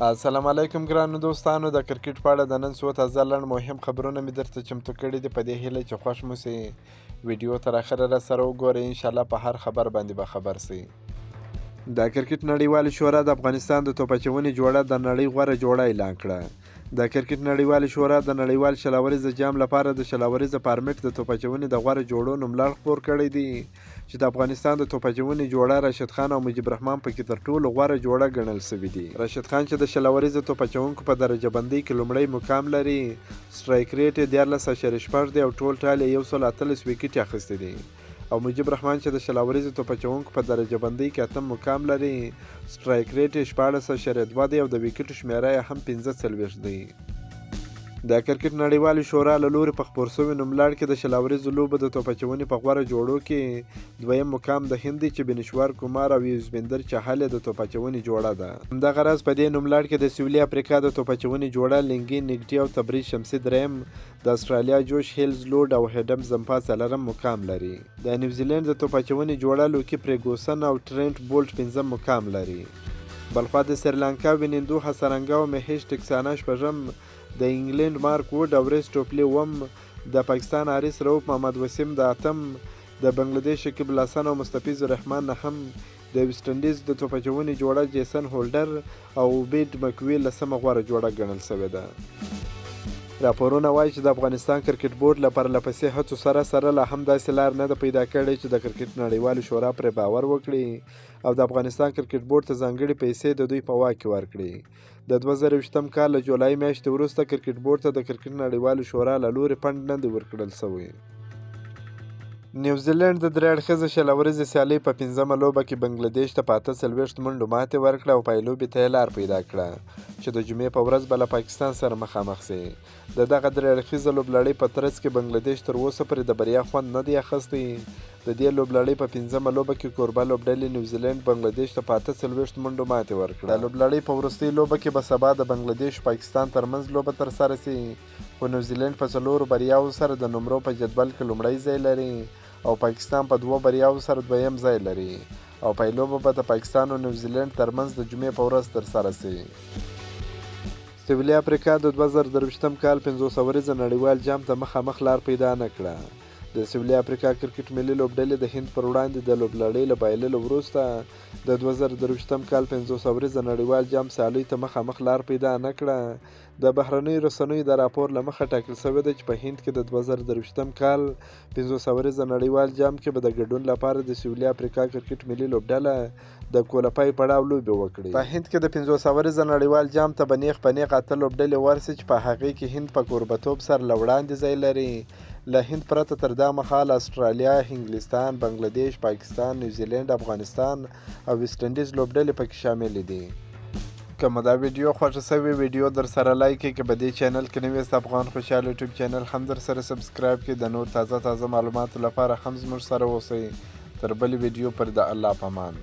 السلام علیکم ګرانو دوستانو، د کرکټ په اړه د نن څو تازه لنډ مهم خبرونه مې درته چمتو کړي دي. په دې هیله چې خوښ مو سي، ویډیو تر اخره راسره وګورئ. انشاءالله په هر خبر باندې به خبر سئ. د کرکټ نړیوالې شورا د افغانستان د توپ اچونې جوړه د نړۍ غوره جوړه اعلان کړه. د کرکټ نړیوالې شورا د نړیوال شل جام لپاره د شل فارمیټ د توپ اچونې د غوره جوړو نوملړ خپور کړی دی چې د افغانستان د توپ اچونې جوړه راشد خان او مجيب رحمان پکې تر ټولو غوره جوړه ګڼل شوې دي. راشد خان چې د شل توپ اچونکو په درجه بندۍ کې لومړی مقام لري، سټرایک ریټ یې 14.6 دی او ټول ټال یې 118 وکټ اخیستی دی. او مجيب رحمان چې د شل توپ اچونکو په درجه بندۍ کې 8 مقام لري، سټرایک ریټ یې 14.2 دی او د وکټو شمیره یې هم 45 دی. د کرکټ نړیوالې شورا له لوري په خپور شوي نوملړ کې د شل لوبو د توپ اچونې په غوره جوړو کې دویم مقام د هند دی چې بنشوار کومار او یوزبیندر چهل د توپ اچونې جوړه ده. همدغه راز په دې نوملړ کې د سویلي افریقا د توپ اچونې جوړه لینګي نګټي او تبریز شمسي دریم، د استرالیا جوش هیلز لوډ او هیډم زمپا څلورم مقام لري. د نیوزیلند د توپ اچونې جوړه لوکی پریګوسن او ټرینټ بولټ پنځم مقام لري. بلخوا د سریلانکا وینندو حسرنګا او مهیش ټکسانا شپږم، د انګلند مارک ووډ او ریس ټوپلی اووم، د پاکستان حارث رؤف محمد وسیم د اتم، د بنگلادیش شکیب الحسن او مستفیض الرحمن نهم، د ویسټ انډیز د توپ اچونې جوړه جیسن هولډر او اوبید مکوي لسمه غوره جوړه ګڼل شوې ده. راپورونه وایي چې د افغانستان کرکټ بورډ له پرلهپسې هڅو سره لا هم داسې لار نه ده پیدا کړې چې د کرکټ نړیوالې شورا پرې باور وکړي او د افغانستان کرکټ بورډ ته ځانګړې پیسې د دوی په واک کې ورکړي. د 2020 کال له جولای میاشتې وروسته کرکټ بورډ ته د کرکټ نړیوالې شورا له لوري فنډ نه دی ورکړل شوی. نیوزیلند د درې اړخیزه شل سیالۍ په 5مه لوبه کې بنګلادیش ته په 48 منډو ماتې ورکړه او پایلوبې ته یې لار پیدا کړه چې د جمعې په ورځ به له پاکستان سره مخامخ شي. د دغه درې اړخیزه لوبلړۍ په ترڅ کې بنګلادیش تر اوسه پورې د بریا خوند نه دی اخیستی. د دې لوبلړۍ په 5مه لوبه کې کوربه لوبډلې نیوزیلند بنګلادیش ته په 48 منډو ماتې ورکړه. د لوبلړۍ په وروستۍ لوبه کې به سبا د بنګلادیش او پاکستان ترمنځ لوبه ترسره شي، خو نیوزیلند په 4 بریاوو سره د نمرو په جدول کې لومړی ځای لري او پاکستان په 2 بریاوو سره دویم ځای لري او پایلوبه به د پاکستان او نیوزیلند ترمنځ د جمعې په ورځ ترسره شي. سویلي افریقا د 2023 کال 500 نړیوال جام ته مخامخ لار پیدا نه کړه. د سویلي افریقا کرکټ ملي لوبډلې د هند پر وړاندې د لوبلړۍ له بایللو وروسته د 2023 کال 500 نړیوال جام سیالۍ ته مخامخ لار پیدا نه کړه. د بهرنیو رسنیو د راپور له مخه ټاکل شوې ده چې په هند کې د 2023 کال 500 نړیوال جام کې به د ګډون لپاره د سویلي افریقا کرکټ ملي لوبډله د کولپای پړاو لوبې وکړي. په هند کې د 500 نړیوال جام ته به نیغ په نیغ 8 لوبډلې ورسي چې په هغې کې هند په کوربتوب سره له وړاندې ځای لري. له هند پرته تر دا مهاله استرالیا، انګلستان، بنګلادیش، پاکستان، نیوزیلند، افغانستان او ویسټ انډیز لوبډلې پکې شامل دي. که مو دا ویډیو خوښه شوې ویډیو در سره لایک کړئ، که په دې چینل کې نوی یاست افغان خوشحال یوټیوب چینل هم در سره سبسکرایب کړئ. د نور تازه معلوماتو لپاره هم زموږ سره اوسئ. تر بلې ویډیو پر د الله په امان.